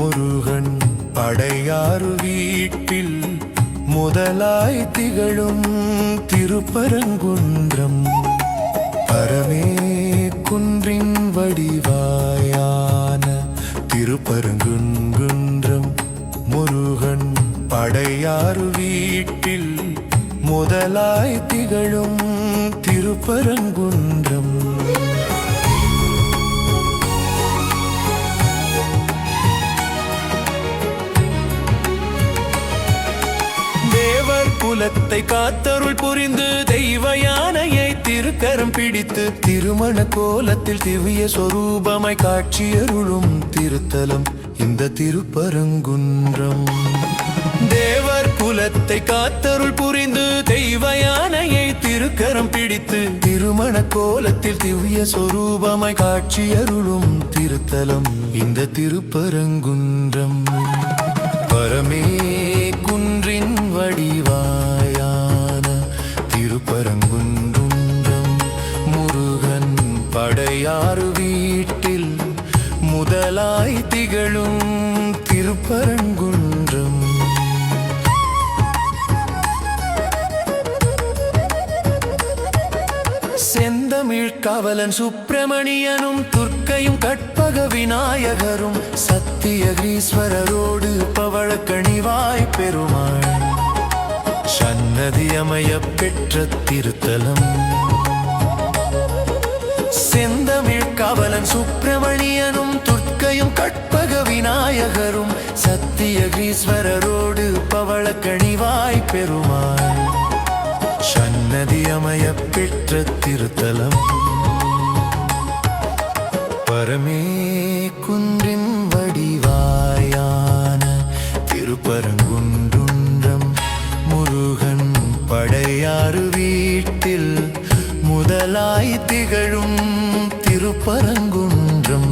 முருகன் படையாறு வீட்டில் முதலாய் திகழும் திருப்பரங்குன்றம். பரமே குன்றின் வடிவாயான திருப்பரங்குன்றம். முருகன் படையாறு வீட்டில் முதலாய் திகழும் திருப்பரங்குன்றம். குலத்தை காத்தருள் புரிந்து தெய்வ யானையை திருக்கரம் பிடித்து திருமண கோலத்தில் திவ்ய சொரூபமாய் காட்சியருளும் திருத்தலம் இந்த திருப்பரங்குன்றம். தேவர் குலத்தை காத்தருள் புரிந்து தெய்வ யானையை திருக்கரம் பிடித்து திருமண கோலத்தில் திவ்ய சொரூபமாய் காட்சியருளும் திருத்தலம் இந்த திருப்பரங்குன்றம். பரமே குன்றின் வடிவாயான திருப்பரங்குன்றம். முருகன் படையாறு வீட்டில் முதலாய் திகழும் திருப்பரங்குன்றம். செந்தமிழ் காவலன் சுப்பிரமணியனும் துர்க்கையும் கற்பக விநாயகரும் சத்தியகிரீஸ்வரரோடு பவழக்கணிவாய் பெருமாள் சன்னதி அமைய பெற்ற திருத்தலம். செந்தமிழ் காவலன் சுப்பிரமணியனும் துர்க்கையும் கற்பக விநாயகரும் சத்தியகிரீஸ்வரரோடு பவழக்கணிவாய் பெருமாள் சன்னதி அமைய பெற்ற திருத்தலம். பரமே குன்றின் வடிவாயான திருப்பரங்குன்றம். முருகன் படையாறு வீட்டில் முதலாய் திகழும் திருப்பரங்குன்றம்.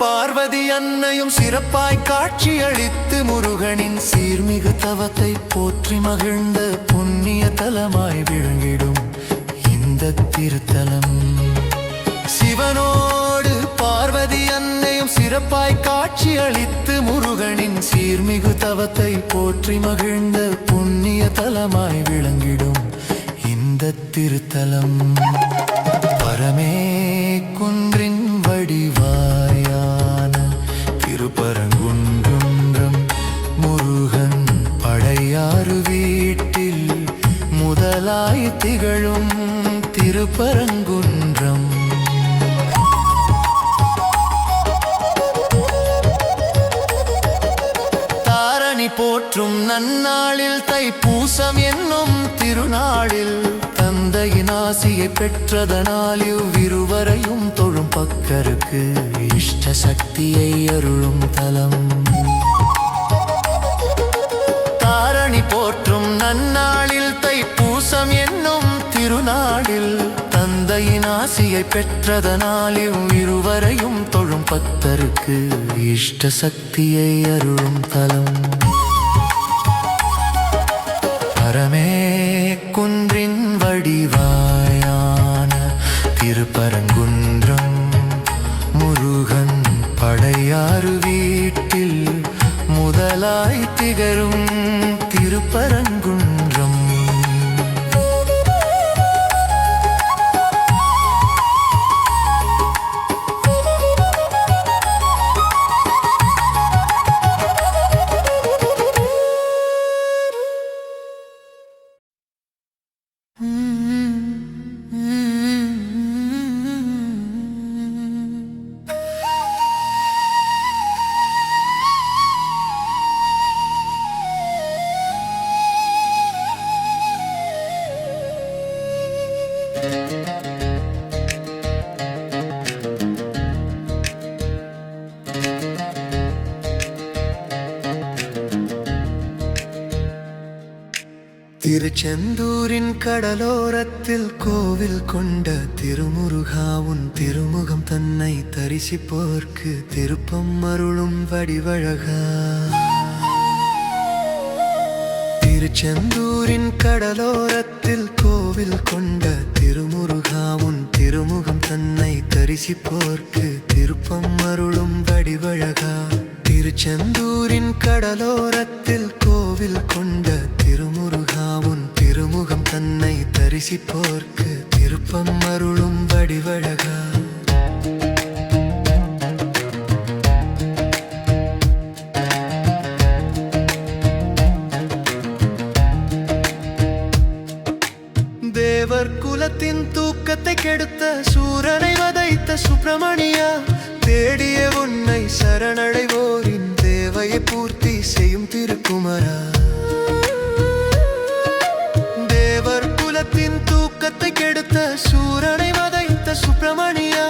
பார்வதி அன்னையும் சிறப்பாய் காட்சியளித்து முருகனின் சீர்மிகு தவத்தை போற்றி மகிழ்ந்த புண்ணிய தலமாய் விளங்கிடும் இந்த திருத்தலம். சிவனோடு பார்வதி அன்னையும் சிறப்பாய் காட்சியளித்து முருகனின் சீர்மிகு தவத்தை போற்றி மகிழ்ந்த புண்ணிய தலமாய் விளங்கிடும் இந்த திருத்தலம். பரமே குன்றின் வடிவாயான திருப்பரங்குன்றம். முருகன் படையாறு வீட்டில் முதலாய் திகழும் திருப்பரங்குன்றம். தாரணி போற்றும் நன்னாளில் தைப்பூசம் என்னும் திருநாளில் தந்தையின் ஆசியை பெற்றதனால் இவ்விருவரையும் தொழும் பக்கருக்கு இஷ்ட சக்தியை அருளும் தலம். தாரணி போற்றும் நன்னாளில் தைப்பூசம் என்னும் திருநாளில் தந்தையின் ஆசியை பெற்றதனால் இவ்விருவரையும் தொழும் பக்தருக்கு இஷ்ட சக்தியை அருளும் தலம். பரமே குன்றின் வடிவாயான திருப்பரங்குன்றம். முருகன் படையாறு வீட்டில் முதலாய் திகழும் திருப்பரங்குன்றம். திருச்செந்தூரின் கடலோரத்தில் கோவில் கொண்ட திருமுருகாவுன் திருமுகம் தன்னை தரிசிப்போர்க்கு திருப்பம் அருளும் வடிவழகா. திருச்செந்தூரின் கடலோரத்தில் கோவில் கொண்ட திருமுருகாவுன் திருமுகம் தன்னை தரிசிப்போர்க்கு திருப்பம் அருளும் வடிவழகா. திருச்செந்தூரின் கடலோரத்தில் கோவில் கொண்ட திருமுருகாவுன் திருமுகம் தன்னை தரிசிப்போர்க்கு திருப்பம் அருளும் வடிவழகா. தேவர் குலத்தின் தூக்கத்தை கெடுத்த சூரனை வதைத்த சுப்பிரமணியா, தேடிய உன்னை சரணடைவோரின் தேவையை பூர்த்தி செய்யும் திருக்குமரா. தேவர் குலத்தின் தூக்கத்தை கெடுத்த சூரனை வதைத்த சுப்பிரமணியா,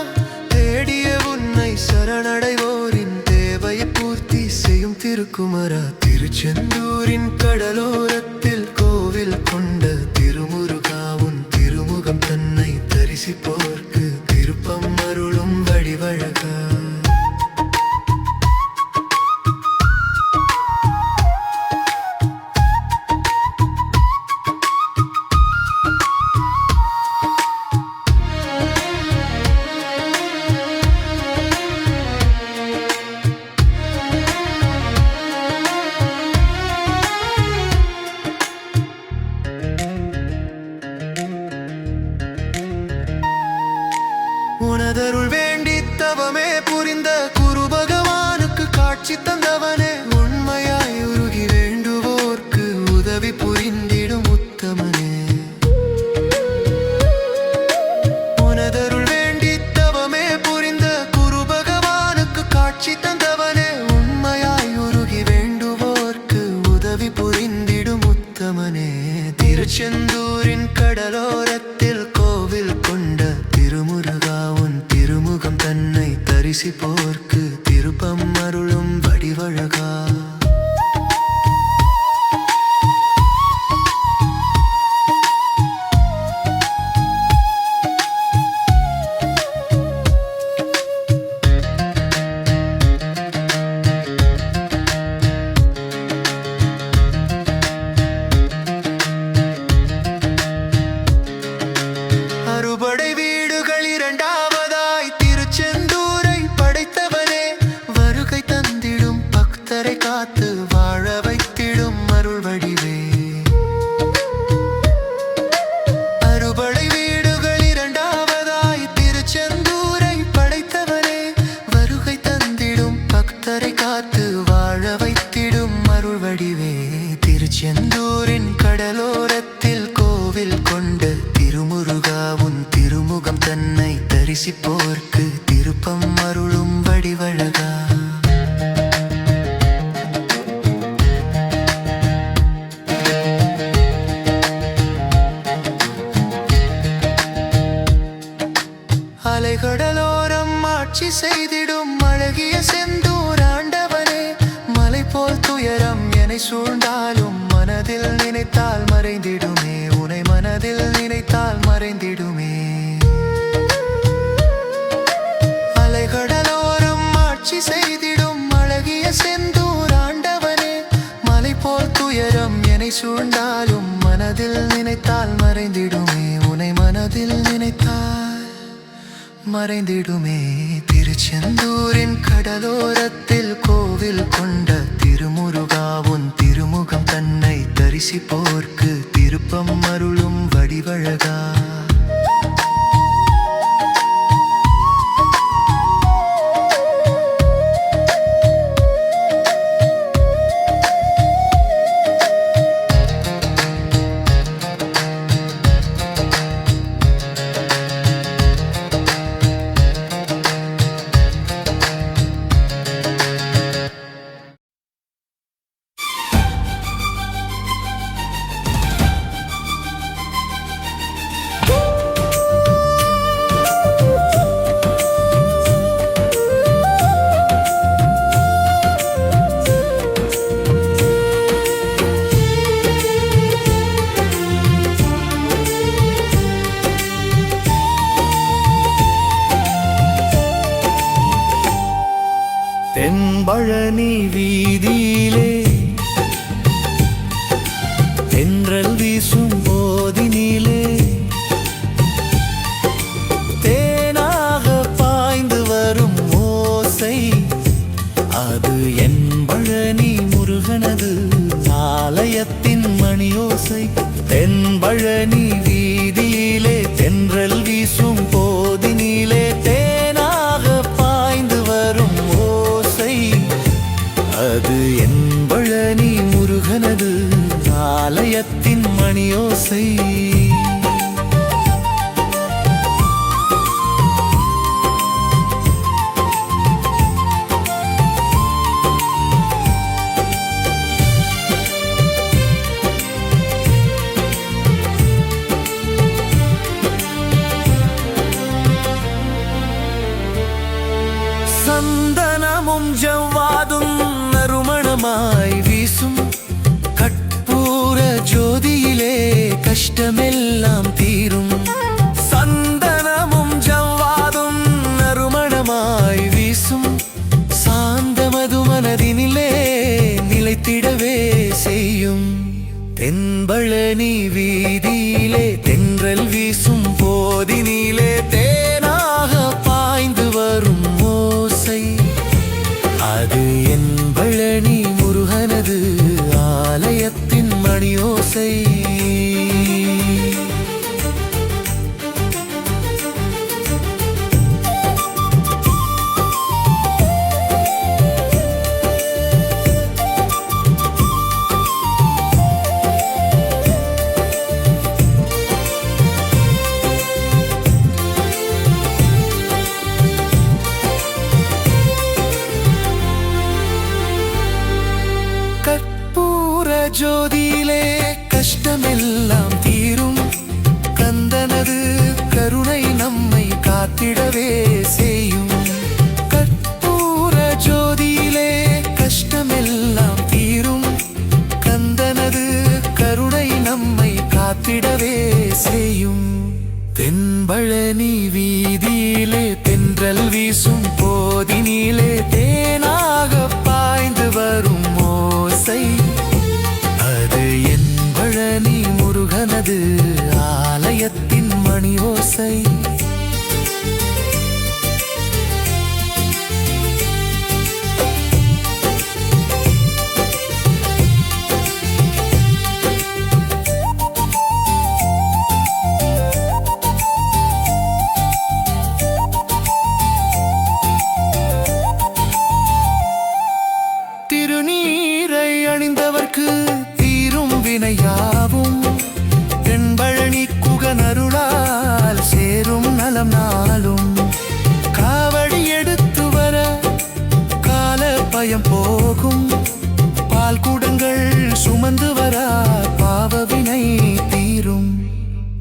தேடிய உன்னை சரணடைவோரின் தேவையை பூர்த்தி செய்யும் திருக்குமரா. திருச்செந்தூரின் கடலோரத்தில் கோவில் கொண்ட திருமுருகாவுன் திருமுகம் தன்னை தரிசிப்போர்க்கு திருப்பம் அருளும் வடிவழகா. உனதருள் வேண்டி தவமே புரிந்த குரு பகவானுக்கு காட்சி தந்தவனே, உண்மையாய் உருகி வேண்டுவோர்க்கு உதவி புரிந்திடும் உத்தமனே. உனதருள் வேண்டி தவமே புரிந்த குரு பகவானுக்கு காட்சி தந்தவனே, உண்மையாய் உருகி வேண்டுவோர்க்கு உதவி புரிந்திடும் உத்தமனே. திருச்செந்தூரின் கடலோரத்தில் கோவில் கொண்ட திருமுருகாவுன் திருமுகம் தன்னை தரிசிப்போர்க்கு திருப்பம் அருளும் வடிவழகா. அறுபடை வீடுகள் இரண்டாவதாய் திருச்செந்தூரை படைத்தவனே, வருகை தந்திடும் பக்தரை காத்து வாழ வைத்திடும் அருள் வடிவே. அறுபடை வீடுகள் இரண்டாவதாய் திருச்செந்தூரை படைத்தவனே, வருகை தந்திடும் பக்தரை காத்து வாழ வைத்திடும் அருள் வடிவே. திருச்செந்தூரின் கடலோரத்தில் கோவில் கொண்ட திருமுருகாவுன் திருமுகம் தன்னை தரிசிப்போர்க்கு திருப்பம் அருளும் வடிவழகா. அலைகடலோரம் ஆட்சி செய்திடும் அழகிய செந்தூர் ஆண்டவனே, மலை போல் துயரம் என்னை சூழ்ந்தாலும் மனதில் நினைத்தால் மறைந்திடுமே, உனை மனதில் நினைத்தால் மறைந்திடுமே. அலைகடலோரம் ஆட்சி செய்திடும் அழகிய செந்தூர் ஆண்டவனே, மலை போல் துயரம் என்னை சூழ்ந்தாலும் மனதில் நினைத்தால் மறைந்திடுமே, உனை மனதில் நினைத்தால் மறைந்திடுமே. திருச்செந்தூரின் கடலோரத்தில் கோவில் கொண்ட திருமுருகாவுன் திருமுகம் தன்னை தரிசிப்போர்க்கு திருப்பம் அருளும் வடிவழகா. தென்பழனி வீதியிலே தென்றல் வீசும் போதினிலே தேனாக பாய்ந்து வரும் ஓசை, அது என் பழனி முருகனது ஆலயத்தின் மணியோசை. சந்தனமும் ஜவ்வாதும் நறுமணமாய் வீசும் கற்பூர ஜோதியிலே கஷ்டமெல்லாம் தீரும். சந்தனமும் ஜவ்வாதும் நறுமணமாய் வீசும் சாந்தமது மனதினிலே நிலைத்திடவே செய்யும். தென்பழனி வீதியிலே தென்றல் வீசும் போதினிலே தேனாக பாய்ந்து வரும் ஓசை, அது என் பழனி முருகனது ஆலயத்தின் மணியோசை. ஜோதியிலே கஷ்டமெல்லாம் தீரும், கந்தனது கருணை நம்மை காத்திடவே செய்யும். கற்பூர ஜோதியிலே கஷ்டமெல்லாம் தீரும், கந்தனது கருணை நம்மை காத்திடவே செய்யும். தென்பழனி வீதியிலே தென்றல் வீசும் போதினிலே தேனாக பாய்ந்து வரும் ஓசை, அது என் பழனி முருகனது ஆலயத்தின் மணியோசை. திருநீரை அணிந்தவர்க்கு தீரும் வினையாவும், தென்பழனி குகனருளால் சேரும் நலம் நாளும். காவடி எடுத்து வர கால பயம் போகும், பால் குடங்கள் சுமந்து வர பாவவினை தீரும்.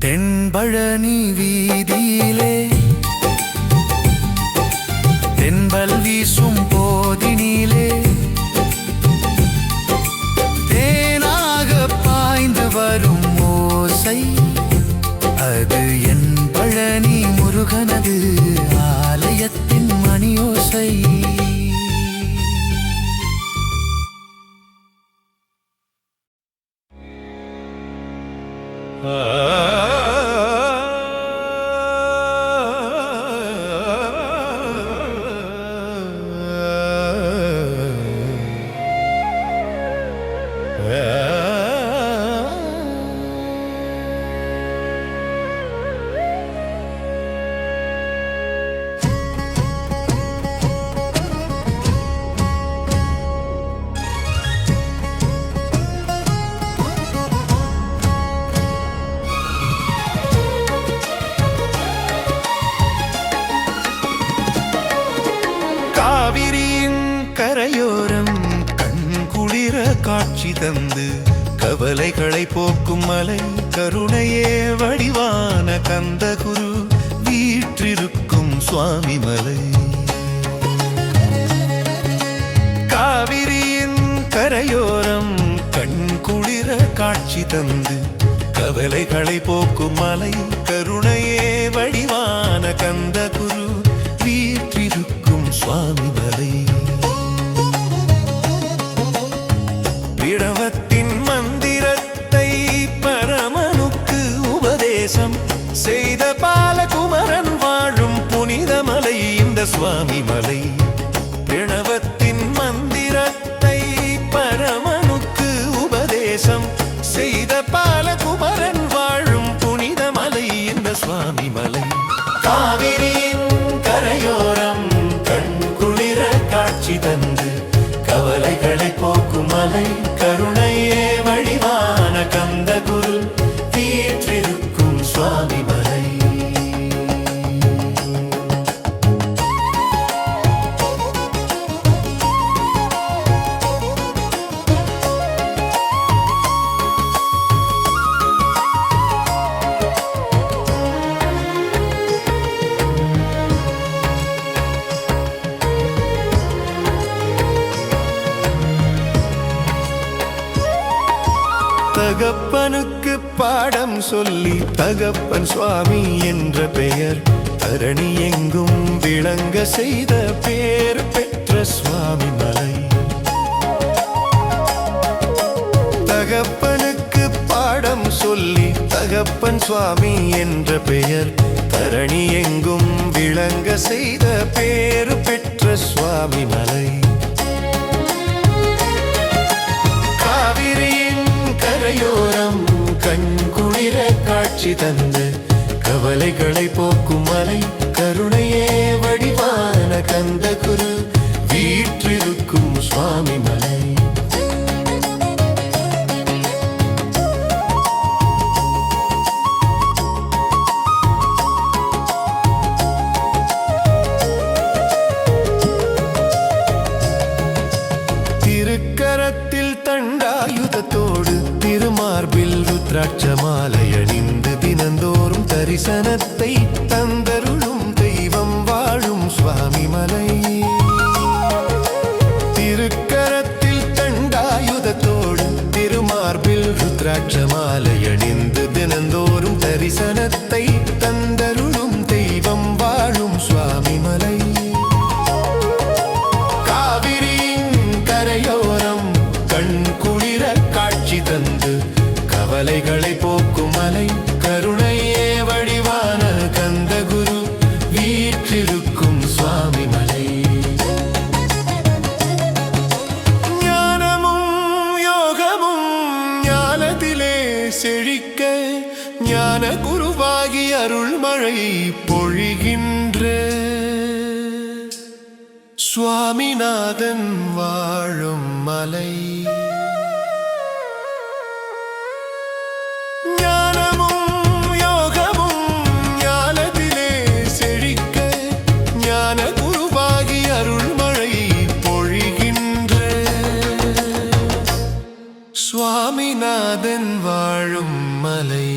தென்பழனி வீதியிலே தென்பல் வீசும் போதினிலே வரும் ஓசை, அது என் பழனி முருகனது ஆலயத்தின் மணியோசை. கரையோரம் கண்குளிர காட்சி தந்து கவலைகளை போக்கும் மலை, கருணையே வடிவான கந்தகுரு வீற்றிருக்கும் சுவாமி மலை. காவிரியின் கரையோரம் கண்குளிர காட்சி தந்து கவலைகளை போக்கும் மலை, கருணையே வடிவான கந்தகுரு வீற்றிருக்கும் சுவாமி மலை. பிரணவத்தின் மந்திரத்தை பரமனுக்கு உபதேசம் செய்த பாலகுமரன் வாழும் புனித மலை இந்த சுவாமி மலை. பிரணவத்தின் மந்திரத்தை பரமனுக்கு உபதேசம் செய்த பாலகுமரன் சுவாமி மலை. தகப்பனுக்கு பாடம் சொல்லி தகப்பன் சுவாமி என்ற பெயர் தரணி எங்கும் விளங்க செய்த பேர் பெற்ற சுவாமி மலை. தகப்பனுக்கு பாடம் சொல்லி தகப்பன் சுவாமி என்ற பெயர் தரணி எங்கும் விளங்க செய்த பேர் பெற்ற சுவாமி மலை. கரையோரம் கண்குளிர காட்சி தந்து கவலைகளை போக்கும் மலை, கருணையே வடிவான கந்த குரு வீற்றிருக்கும் சுவாமி மலை. திருக்கரத்தில் தண்டாயுதத்தோடு திருமார்பில் ருத்ராட்ச மாலை அணிந்து தினந்தோறும் தரிசனத்தை தந்தருளும் தெய்வம் வாழும் சுவாமி மலை. திருக்கரத்தில் தண்டாயுதத்தோடு திருமார்பில் ருத்ராட்ச மாலை அணிந்து தினந்தோறும் தரிசனத்தை தந்தருளும் தெய்வம் வாழும் சுவாமி மலை. தந்து கவலைகளை போக்கும் மலை, கருணையே வடிவான கந்த குரு வீற்றிருக்கும் சுவாமி மலை. ஞானமும் யோகமும் ஞானத்திலே செழிக்க ஞான குருவாகி அருள்மழை பொழிகின்ற சுவாமிநாதன் வாழும் மலை. சுவாமிநாதன் வாழும் மலை.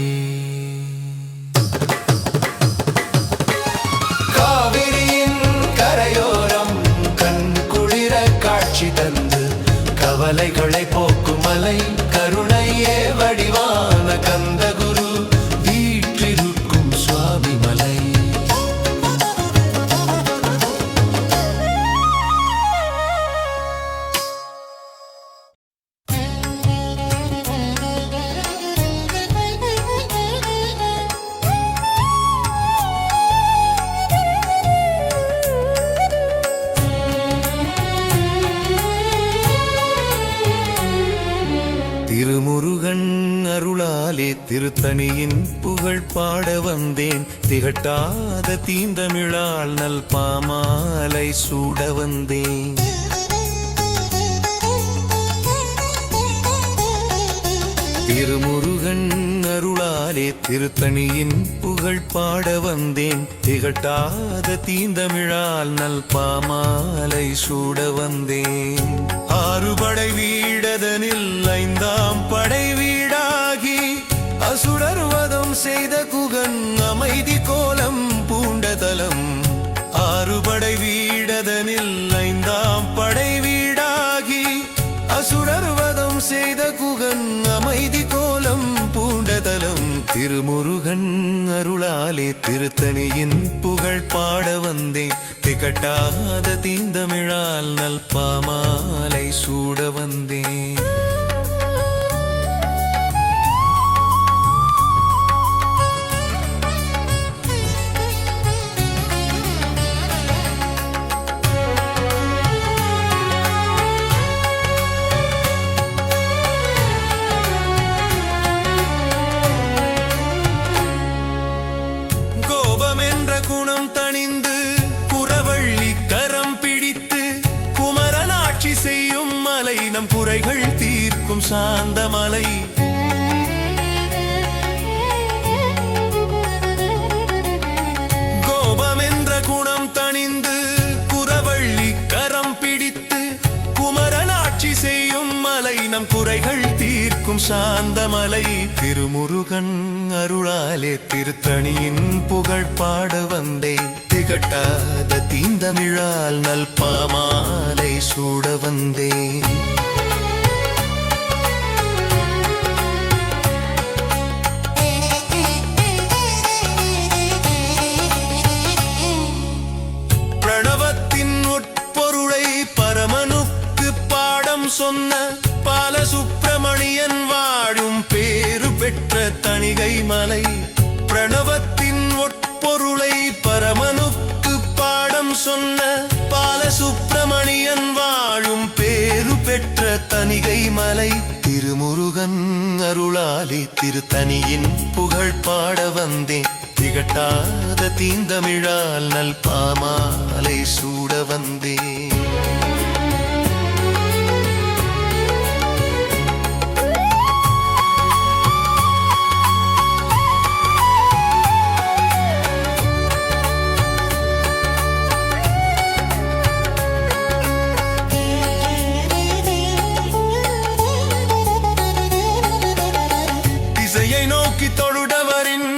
காவிரியின் கரையோரம் கண்குளிர காட்சி தந்து கவலைகளை போக்கும் மலை, கருணையே வடிவான கந்த குரு வீற்றிருக்கும் சுவாமி மலை. திருமுருகன் அருளாலே திருத்தணியின் புகழ் பாட வந்தேன், திகட்டாத தீந்தமிழால் நல் பாமாலை சூட வந்தேன். திருமுருகன் அருளாலே திருத்தணியின் புகழ் பாட வந்தேன், திகட்டாத தீந்தமிழால் நல் பாமாலை சூட வந்தேன். ஆறுபடை வீடதனில் ஐந்தாம் படை வீடாகி அசுரர்வதம் செய்த குகன் அமைதி கோலம் பூண்டதலம். ஆறுபடை வீடதனில் ஐந்தாம் படை வீடாகி அசுரர்வதம் செய்த குகன் அமைதி கோலம் பூண்டதலம். திருமுருகன் அருளாலே திருத்தணியின் புகழ் பாட வந்தேன், திகட்டாத தீந்தமிழால் நல் பாமாலை சூட வந்தேன். குணம் தணிந்து புறவள்ளி கரம் பிடித்து குமரனாட்சி செய்யும் மலை, நம் குறைகள் தீர்க்கும் சாந்த மலை. செய்யும் சாந்தமலை திருமுருகன் அருளாலே திருத்தணியின் புகழ் பாட வந்தேன் திகட்டாத தீந்தமிழால் நல் பாமாலை சூட வந்தேன் சொன்ன பாலசுப்பிரமணியன் வாழும் பேரு பெற்ற தணிகை மலை பிரணவத்தின் உட்பொருளை பரமனுக்கு பாடம் சொன்ன பாலசுப்பிரமணியன் வாழும் பேரு பெற்ற தணிகை மலை திருமுருகன் அருளாலே திருத்தணியின் புகழ் பாட வந்தேன் திகட்டாத தீந்தமிழால் நல் பாமாலை சூட வந்தேன் நோக்கி தொழுடவரின்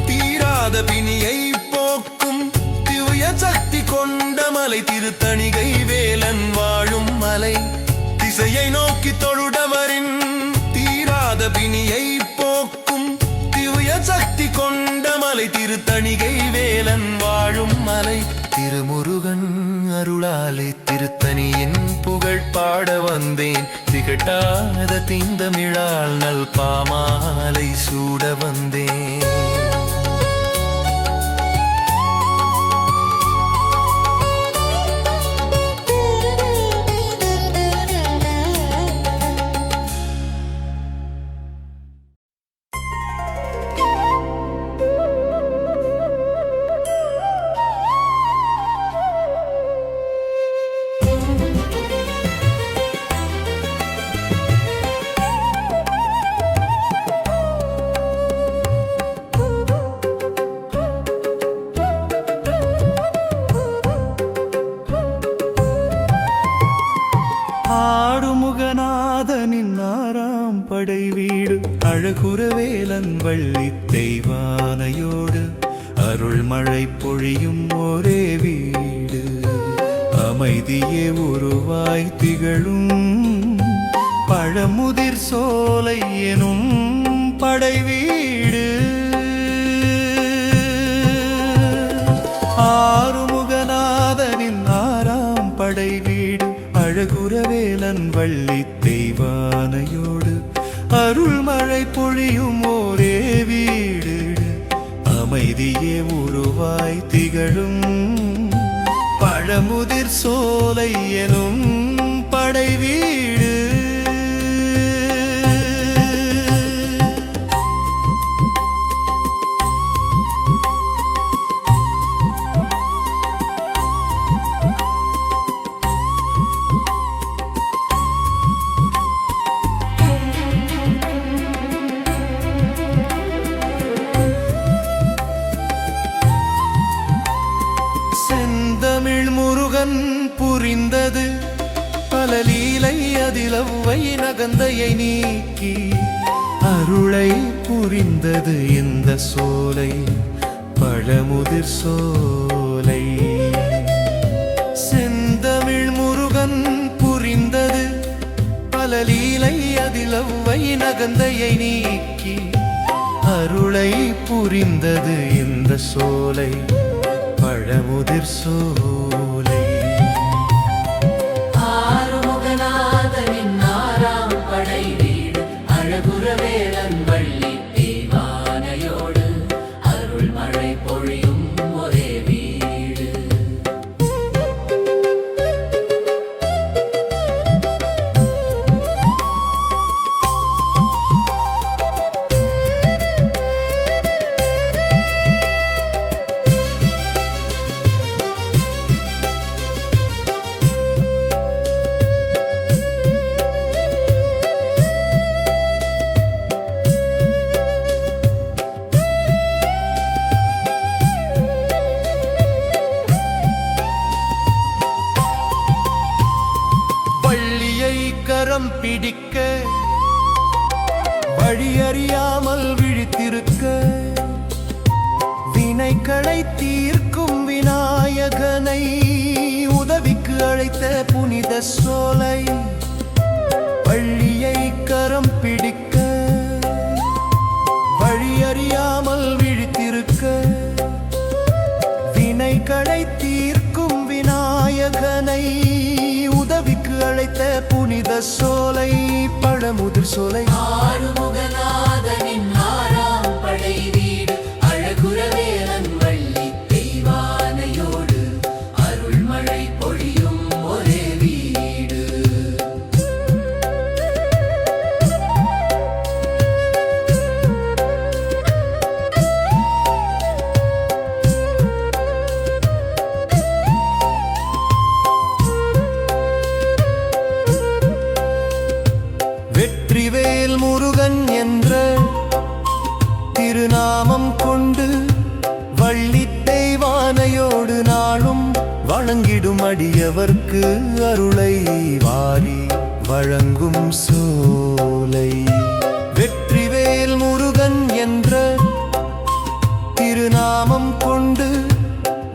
தீராத பிணியை போக்கும் திவ்ய சக்தி கொண்ட மலை திருத்தணிகை வேலன் வாழும் மலை திசையை நோக்கி தொழுடவரின் தீராத பிணியை போக்கும் திவ்ய சக்தி கொண்ட மலை திருத்தணிகை வேலன் வாழும் மலை திருமுருகன் அருளாலே திருத்தணியின் புகழ் பாட வந்தேன் திகட்டாத தீந்தமிழால் நல் பாமாலை சூட வந்தேன் ஆடுமுகநாதனின் ஆறாம் படை வீடு அழகுரவேலன் வள்ளி தெய்வானையோடு அருள்மழை பொழியும் ஒரே வீடு அமைதியே உருவாய் திகழும் பழமுதிர் சோலை எனும் படை வீடு ஆறுமுகநாதனின் ஆறாம் படை வீடு அழகுரவேலன் வள்ளி தெய்வானையோடு அருள்மழை பொழியும் ஒரே வீடு அமைதியே உருவாய் திகழும் பழமுதிர் சோலை எனும் படை வீடு செந்தமிழ் முருகன் புரிந்தது பல லீலை அதிலவ்வை நகந்தையை நீக்கி அருளை புரிந்தது இந்த சோலை பழமுதிர் சோலை செந்தமிழ் முருகன் புரிந்தது பல லீலை அதிலவ்வை நகந்தையை நீக்கி அருளை புரிந்தது இந்த சோலை பழமுதிர் சோலை ஆறுமுகநாதனின் ஆறாம் படை வீடு அழகுரவேலன் வள்ளி தெய்வானையோடு அருள்மழை பொழியும் ஒரே வீடு புனித சோலை வள்ளியை கரம் பிடிக்க வழியறியாமல் விழித்திருக்க வினைகளை தீர்க்கும் விநாயகனை உதவிக்கு அழைத்த புனித சோலை பழமுதிர் சோலை ஆறுமுகநாதனின் ஆறாம் படை வீடு அழகுரவேலன் வள்ளி தெய்வானையோடு அருள்மழை பொழியும் ஒரே வீடு. வெற்றிவேல் முருகன் என்ற திருநாமம் கொண்டு வள்ளி தெய்வானையோடு நாளும் வணங்கிடும் அடியவர்க்கு அருளை வாரி வழங்கும் சோலை. வெற்றிவேல் முருகன் என்ற திருநாமம் கொண்டு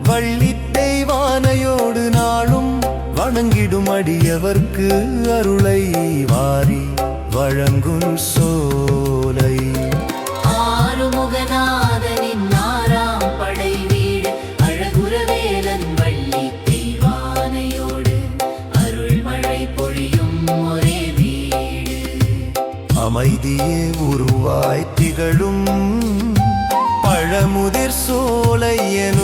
வள்ளி தெய்வானையோடு நாளும் வணங்கிடும் அடியவர்க்கு அருளை வாரி வழங்கும் சோலை. ஆறுமுகநாதனின் ஆறாம் படை வீடு அழகுரவேலன் வள்ளி தெய்வானையோடு அருள்மழை பொழியும் ஒரே வீடு. அமைதியே உருவாய் திகழும் பழமுதிர் சோலை என